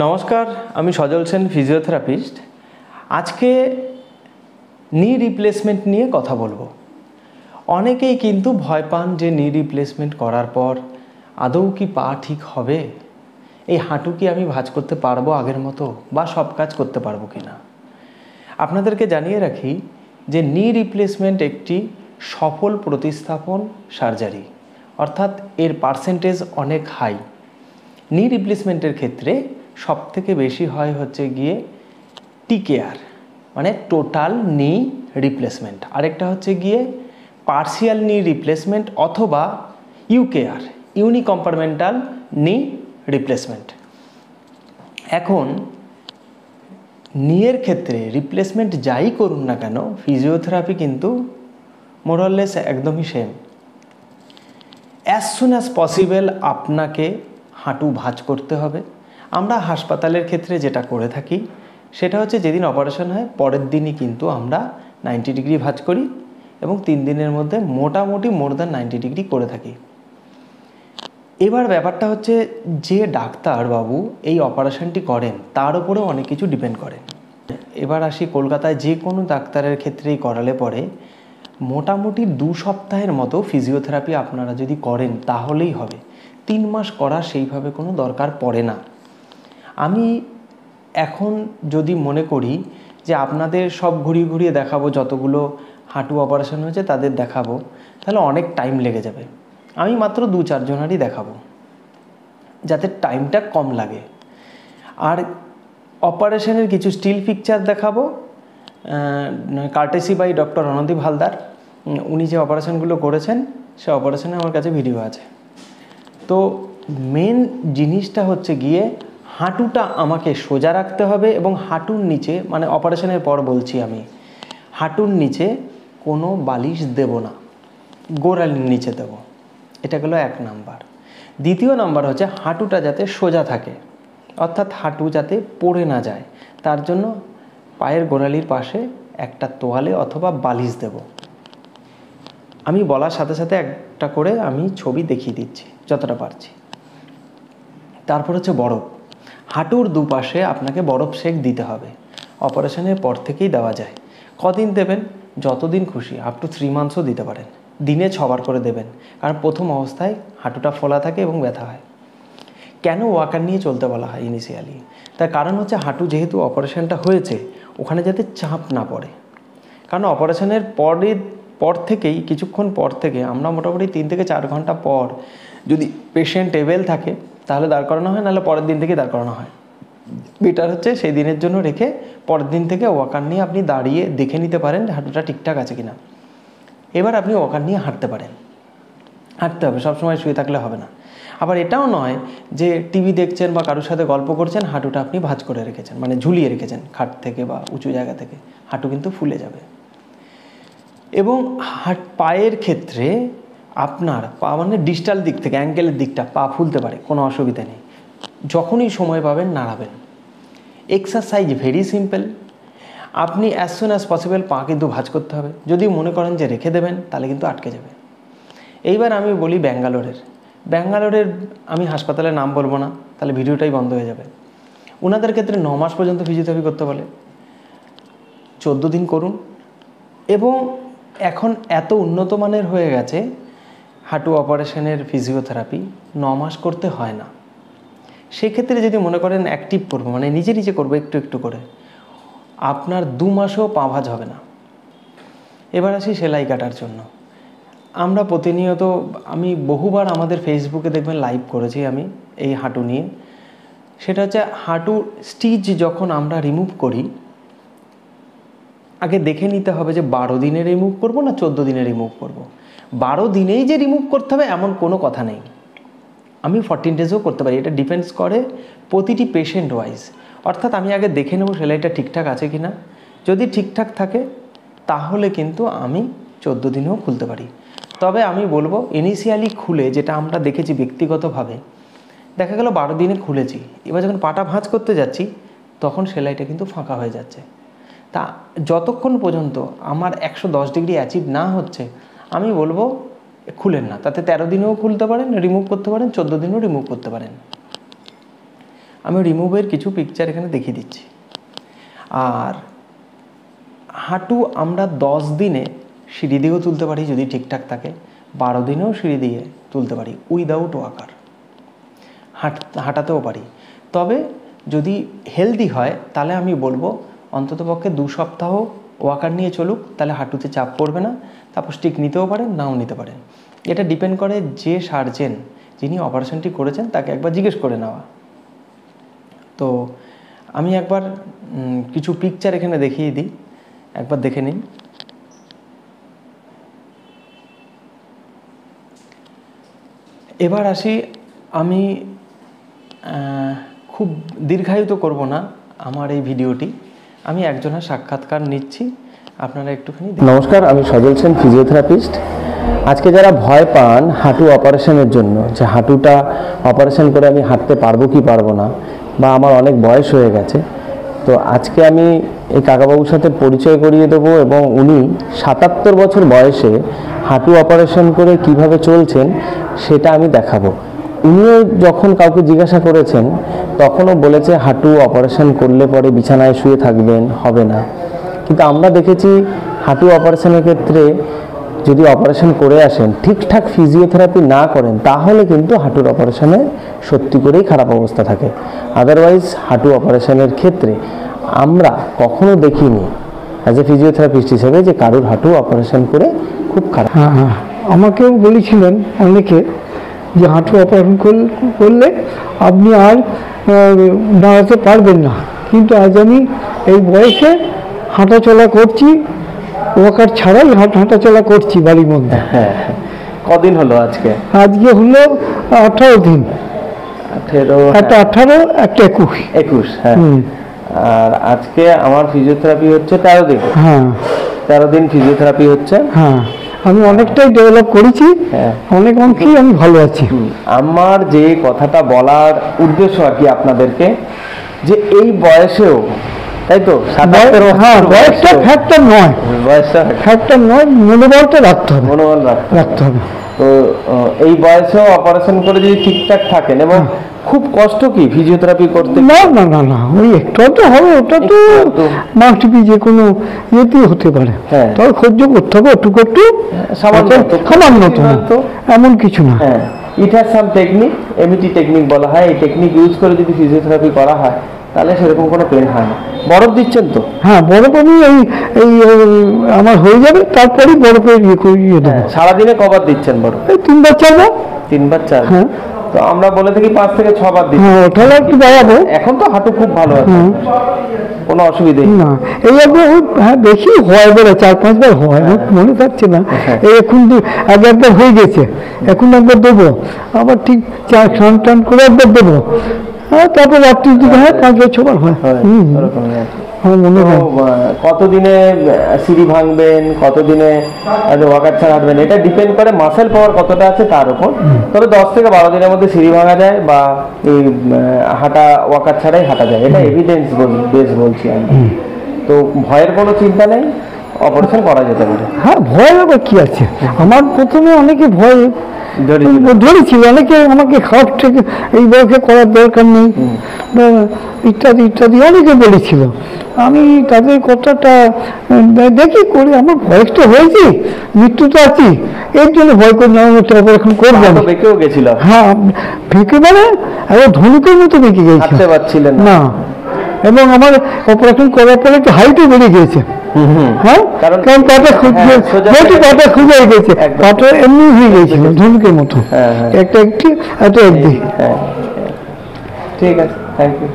নমস্কার, আমি সজল সেন, ফিজিওথেরাপিস্ট। আজকে নি রিপ্লেসমেন্ট নিয়ে কথা বলবো। অনেকেই কিন্তু ভয় পান যে নি রিপ্লেসমেন্ট করার পর আদৌ কি পা ঠিক হবে, এই হাঁটু কি আমি ভাঁজ করতে পারবো আগের মতো, বা সব কাজ করতে পারবো কি না। আপনাদেরকে জানিয়ে রাখি যে নি রিপ্লেসমেন্ট একটি সফল প্রতিস্থাপন সার্জারি, অর্থাৎ এর পার্সেন্টেজ অনেক হাই। নি রিপ্লেসমেন্টের ক্ষেত্রে সবথেকে বেশি হয় হচ্ছে গিয়ে টিকেআর, মানে টোটাল নি রিপ্লেসমেন্ট। আরেকটা হচ্ছে গিয়ে পার্সিয়াল নি রিপ্লেসমেন্ট অথবা ইউকেআর, ইউনিকম্পার্টমেন্টাল নি রিপ্লেসমেন্ট। এখন নিয়ের ক্ষেত্রে রিপ্লেসমেন্ট যাই করুন না কেন, ফিজিওথেরাপি কিন্তু মোরলেস একদমই same. As soon as possible আপনাকে হাঁটু ভাঁজ করতে হবে। আমরা হাসপাতালের ক্ষেত্রে যেটা করে থাকি সেটা হচ্ছে যেদিন অপারেশন হয় পরের দিনই কিন্তু আমরা 90 ডিগ্রি ভাঁজ করি এবং 3 দিনের মধ্যে মোটামুটি মোর দ্যান 90 ডিগ্রি করে থাকি। এবার ব্যাপারটা হচ্ছে যে ডাক্তারবাবু এই অপারেশনটি করেন তার উপরেও অনেক কিছু ডিপেন্ড করে। এবার আসি কলকাতায় যে কোনো ডাক্তারের ক্ষেত্রেই করালে পরে মোটামুটি 2 সপ্তাহের মতো ফিজিওথেরাপি আপনারা যদি করেন তাহলেই হবে। 3 মাস করা সেইভাবে কোনো দরকার পড়ে না। আমি এখন যদি মনে করি যে আপনাদের সব ঘুরিয়ে ঘুরিয়ে দেখাবো, যতগুলো হাঁটু অপারেশন হয়েছে তাদের দেখাবো, তাহলে অনেক টাইম লেগে যাবে। আমি মাত্র 2-4 জনেরই দেখাবো যাতে টাইমটা কম লাগে। আর অপারেশনের কিছু স্টিল পিকচার দেখাবো, courtesy by doctor Ranadip Haldar. উনি যে অপারেশনগুলো করেছেন সে অপারেশনে আমার কাছে ভিডিও আছে। তো মেন জিনিসটা হচ্ছে গিয়ে হাঁটুটা আমাকে সোজা রাখতে হবে এবং হাঁটুর নিচে, মানে অপারেশনের পর বলছি আমি, হাঁটুর নিচে কোনো বালিশ দেব না, গোড়ালির নিচে দেব। এটা গেলো 1 নাম্বার। দ্বিতীয় নাম্বার হচ্ছে হাঁটুটা যাতে সোজা থাকে, অর্থাৎ হাঁটু যাতে পড়ে না যায়, তার জন্য পায়ের গোড়ালির পাশে একটা তোয়ালে অথবা বালিশ দেব। আমি বলার সাথে সাথে একটা করে আমি ছবি দেখিয়ে দিচ্ছি যতটা পারছি। তারপর হচ্ছে বরফ। হাঁটুর দুপাশে আপনাকে বরফ সেক দিতে হবে। অপারেশনের পর থেকেই দেওয়া যায়। কদিন দেবেন? যতদিন খুশি, আপ টু 3 মান্থসও দিতে পারেন। দিনে 6 বার করে দেবেন, কারণ প্রথম অবস্থায় হাঁটুটা ফোলা থাকে এবং ব্যথা হয়। কেন ওয়াকার নিয়ে চলতে বলা হয় ইনিশিয়ালি? তার কারণ হচ্ছে হাঁটু যেহেতু অপারেশনটা হয়েছে ওখানে যাতে চাপ না পড়ে। কারণ অপারেশনের পর থেকেই কিছুক্ষণ পর থেকে আমরা মোটামুটি 3 থেকে 4 ঘন্টা পর যদি পেশেন্ট এবেল থাকে তাহলে দাঁড় করানো হয়, নাহলে পরের দিন থেকে দাঁড় করানো হয়। বেটার হচ্ছে সেই দিনের জন্য রেখে পরের দিন থেকে ওয়াকার নিয়ে আপনি দাঁড়িয়ে দেখে নিতে পারেন হাঁটুটা ঠিকঠাক আছে কিনা। এবার আপনি ওয়াকার নিয়ে হাঁটতে পারেন। হাঁটতে হবে, সবসময় শুয়ে থাকলে হবে না। আবার এটাও নয় যে টিভি দেখছেন বা কারোর সাথে গল্প করছেন, হাঁটুটা আপনি ভাঁজ করে রেখেছেন, মানে ঝুলিয়ে রেখেছেন খাট থেকে বা উঁচু জায়গা থেকে, হাঁটু কিন্তু ফুলে যাবে। এবং পায়ের ক্ষেত্রে আপনার পা মানে ডিস্টাল দিক থেকে, অ্যাঙ্কেলের দিকটা পা ফুলতে পারে, কোনো অসুবিধা নেই। যখনই সময় পাবেন নাড়াবেন। Exercise very simple. আপনি অ্যাজ সুন অ্যাজ পসিবল পা কিন্তু ভাঁজ করতে হবে। যদি মনে করেন যে রেখে দেবেন তাহলে কিন্তু আটকে যাবে। এইবার আমি বলি ব্যাঙ্গালোরের আমি হাসপাতালের নাম বলবো না, তাহলে ভিডিওটাই বন্ধ হয়ে যাবে। ওনাদের ক্ষেত্রে 9 মাস পর্যন্ত ফিজিওথেরাপি করতে বলে। 14 দিন করুন। এবং এখন এত উন্নত মানের হয়ে গেছে হাঁটু অপারেশনের ফিজিওথেরাপি, 9 মাস করতে হয় না। সেক্ষেত্রে যদি মনে করেন অ্যাক্টিভ করবো, মানে নিজে নিজে করবো একটু একটু করে, আপনার 2 মাসেও পা ভাঁজ হবে না। এবার আসি সেলাই কাটার জন্য। আমরা প্রতিনিয়ত, আমি বহুবার আমাদের ফেসবুকে দেখবেন লাইভ করেছি আমি এই হাঁটু নিয়ে। সেটা হচ্ছে হাঁটুর স্টিচ যখন আমরা রিমুভ করি, আগে দেখে নিতে হবে যে 12 দিনে রিমুভ করবো না 14 দিনে রিমুভ করবো। 12 দিনেই যে রিমুভ করতে হবে এমন কোনো কথা নেই। আমি 14 ডেজও করতে পারি, এটা ডিপেন্ডস করে প্রতিটি পেশেন্ট ওয়াইজ। অর্থাৎ আমি আগে দেখে নেব সেলাইটা ঠিকঠাক আছে কি না। যদি ঠিকঠাক থাকে তাহলে কিন্তু আমি 14 দিনেও খুলতে পারি। তবে আমি বলবো ইনিশিয়ালি খুলে, যেটা আমরা দেখেছি ব্যক্তিগতভাবে, দেখা গেল 12 দিনে খুলেছি, এবার যখন পাটা ভাঁজ করতে যাচ্ছি তখন সেলাইটা কিন্তু ফাঁকা হয়ে যাচ্ছে। তা যতক্ষণ পর্যন্ত আমার 110 ডিগ্রি অ্যাচিভ না হচ্ছে আমি বলবো খুলেন না। তাতে 13 দিনেও খুলতে পারেন, রিমুভ করতে পারেন, 14 দিনেও রিমুভ করতে পারেন। আমি রিমুভের কিছু পিকচার এখানে দেখিয়ে দিচ্ছি। আর হাঁটু আমরা 10 দিনে সিঁড়ি দিয়েও তুলতে পারি যদি ঠিকঠাক থাকে, 12 দিনেও সিঁড়ি দিয়ে তুলতে পারি উইদাউট ওয়াকার, হাঁটাতেও পারি। তবে যদি হেলদি হয় তাহলে আমি বলবো অন্ততপক্ষে 2 সপ্তাহ ওয়াকার নিয়ে চলুক, তাহলে হাঁটুতে চাপ পড়বে না। তারপর স্টিক নিতেও পারেন, নাও নিতে পারেন। এটা ডিপেন্ড করে যে সার্জেন যিনি অপারেশনটি করেছেন তাকে একবার জিজ্ঞেস করে নেওয়া। তো আমি একবার কিছু পিকচার এখানে দেখিয়ে দিই, একবার দেখে নিন। এবার আসি, আমি খুব দীর্ঘায়িত করব না আমার এই ভিডিওটি, আমি একজনের সাক্ষাৎকার নিচ্ছি, আপনারা একটুখানি। নমস্কার, আমি সজল সেন, ফিজিওথেরাপিস্ট। আজকে যারা ভয় পান হাঁটু অপারেশনের জন্য, যে হাঁটুটা অপারেশন করে আমি হাঁটতে পারবো কি পারবো না, বা আমার অনেক বয়স হয়ে গেছে, তো আজকে আমি এই কাকাবাবুর সাথে পরিচয় করিয়ে দেবো। এবং উনি 77 বছর বয়সে হাঁটু অপারেশন করে কিভাবে চলছেন সেটা আমি দেখাবো। উনিও যখন কাউকে জিজ্ঞাসা করেছেন তখনও বলেছে হাঁটু অপারেশন করলে পরে বিছানায় শুয়ে থাকবেন, হবে না। কিন্তু আমরা দেখেছি হাঁটু অপারেশনের ক্ষেত্রে যদি অপারেশন করে আসেন, ঠিকঠাক ফিজিওথেরাপি না করেন, তাহলে কিন্তু হাঁটুর অপারেশনে সত্যি করেই খারাপ অবস্থা থাকে। আদারওয়াইজ হাঁটু অপারেশনের ক্ষেত্রে আমরা কখনো দেখিনি অ্যাজ এ ফিজিওথেরাপিস্ট হিসেবে যে কারুর হাঁটু অপারেশন করে খুব খারাপ। হ্যাঁ, আমাকেও বলেছিলেন অনেকে যে হাঁটু অপারেশন করলে আপনি আর দাঁড়াতে পারবেন না। কিন্তু আজ আমি এই বয়সে হাঁটাচলা করছি, ওয়াকার ছাড়াই হাঁটাচলা করছি বাড়ির মধ্যে। হ্যাঁ, কদিন হলো আজকে? আজকে হলো 18 দিন। 18, একটা 18, একটা 21। হ্যাঁ, আর আজকে আমার ফিজিওথেরাপি হচ্ছে 13 দিন। হ্যাঁ, 13 দিন ফিজিওথেরাপি হচ্ছে। হ্যাঁ, আমি অনেকটাই ডেভেলপ করেছি, অনেক অঙ্কেই আমি ভালো আছি। আমার যে কথাটা বলার উদ্দেশ্য আর কি আপনাদেরকে, যে এই বয়সেও, তাই তো, বয়সটা ফ্যাক্টর নয়, ফ্যাক্টর নয়, মনোবলটা রাখতে হবে, মনোবল রাখতে হবে। তো এই বয়সেও অপারেশন করে যদি ঠিকঠাক থাকেন, এবং খুব কষ্ট কি ফিজিওথেরাপি করতে? না না না না, ওই একটু তো হবে, ওটা তো মাস্টবি যে কোনো ইয়েতেই হতে পারে। তবে সহ্য করতে হবে একটু একটু, সামান্য, এমন কিছু না। হ্যাঁ, it has some technique, MET technique বলা হয়। এই টেকনিক ইউজ করে যদি ফিজিওথেরাপি করা হয় তাহলে সেরকম কোনো পেন হয় না। বরফ দিচ্ছেন তো? হ্যাঁ, বরফ আমি এই আমার হয়ে যাবে, তারপরেই বরফের ইয়ে দেবো। সারাদিনে কবার দিচ্ছেন বরফ? 3 বার 4 বার। 3 বার 4? হ্যাঁ, তো আমরা বলে থাকি 5 থেকে 6 বার দিই। হ্যাঁ, ওটাও একটু বাড়াবো। এখন তো হাঁটু খুব ভালো আছে, কোনো অসুবিধা না। এই একবার হ্যাঁ বেশি হয় বলে 4-5 বার হয়, মনে থাকছে না। এই এখন একবার হয়ে গেছে, এখন একবার দেবো, আবার ঠিক স্নান টান করে একবার দেবো। হ্যাঁ, তারপর রাত্রির দিকে 5 বার 6 বার হয়। কতদিনে সিঁড়ি ভাঙবেন, কতদিনে ওয়াকার ছাড়া হাঁটবেন, এটা ডিপেন্ড করে মাসেল পাওয়ার কতটা আছে তার উপর। তবে 10 থেকে 12 দিনের মধ্যে সিঁড়ি ভাঙা যায়, বা এই হাঁটা ওয়াকার ছাড়াই হাঁটা যায়, এটা এভিডেন্স বেস বলছি আমি। তো ভয়ের কোনো চিন্তা নেই, অপারেশন করা যেতে পারে। হ্যাঁ, ভয় আবার কি আছে? আমার প্রথমে অনেকে ভয় ধরেছিল, অনেকে আমাকে হার্ট থেকে এই বয়সে করার দরকার নেই ইত্যাদি ইত্যাদি অনেকে বলেছিল। আমি তাদের কথাটা দেখি করে, আমার বয়সটা হয়েছে, মৃত্যু তো আছি, এর জন্য ভয় করে নেওয়ার মতো অপারেশন করবো। বেঁকেও গেছিল? হ্যাঁ, বেঁকে মানে একবার ধনুকের মতো বেঁকে গেছে না। এবং আমার অপারেশন করার পরে একটু হাইটও বেড়ে গিয়েছে। হ্যাঁ, কারণ পাটা খুঁজে গেছে, পাটা এমনি হয়ে গেছিল ধনুকের মতো, একটা একটি এত একদিন। ঠিক আছে, থ্যাংক ইউ।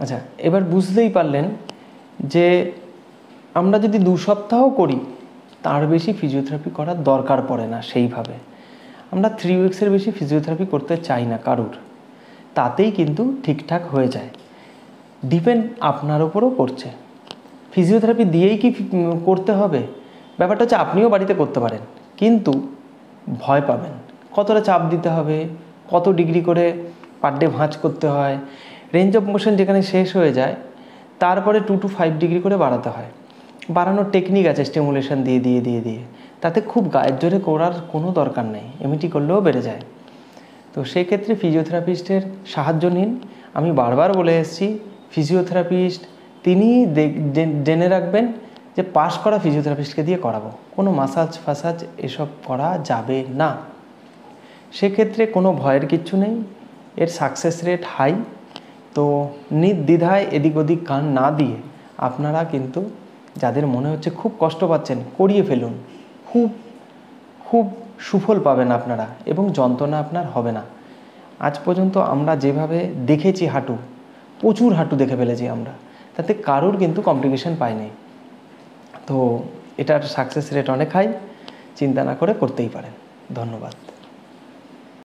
আচ্ছা, এবার বুঝতেই পারলেন যে আমরা যদি 2 সপ্তাহ করি তার বেশি ফিজিওথেরাপি করার দরকার পড়ে না। সেইভাবে আমরা 3 উইক্সের বেশি ফিজিওথেরাপি করতে চাই না কারুর, তাতেই কিন্তু ঠিকঠাক হয়ে যায়। ডিপেন্ড আপনার ওপরও করছে, ফিজিওথেরাপি দিয়েই কি করতে হবে? ব্যাপারটা হচ্ছে আপনিও বাড়িতে করতে পারেন, কিন্তু ভয় পাবেন। কতটা চাপ দিতে হবে, কত ডিগ্রি করে পার ডে ভাঁজ করতে হয়, রেঞ্জ অফ মোশন যেখানে শেষ হয়ে যায় তারপরে 2 to 5 ডিগ্রি করে বাড়াতে হয়। বাড়ানোর টেকনিক আছে স্টিমুলেশন দিয়ে দিয়ে দিয়ে দিয়ে, তাতে খুব গায়ের জোরে করার কোনো দরকার নেই, এমনিটি করলেও বেড়ে যায়। তো সেক্ষেত্রে ফিজিওথেরাপিস্টের সাহায্য নিন। আমি বারবার বলে এসেছি, ফিজিওথেরাপিস্ট তিনি জেনে রাখবেন যে পাস করা ফিজিওথেরাপিস্টকে দিয়ে করাবো, কোনো মাসাজ ফাসাজ এসব করা যাবে না। সেক্ষেত্রে কোনো ভয়ের কিচ্ছু নেই, এর সাকসেস রেট হাই। তো নির্দ্বিধায় এদিক ওদিক কান না দিয়ে আপনারা কিন্তু যাদের মনে হচ্ছে খুব কষ্ট পাচ্ছেন করিয়ে ফেলুন, খুব খুব সুফল পাবেন আপনারা এবং যন্ত্রণা আপনার হবে না। আজ পর্যন্ত আমরা যেভাবে দেখেছি হাঁটু, প্রচুর হাঁটু দেখে ফেলেছি আমরা, তাতে কারোর কিন্তু কমপ্লিকেশন পায়নি। তো এটার সাকসেস রেট অনেক হাই, চিন্তা না করে করতেই পারেন। ধন্যবাদ।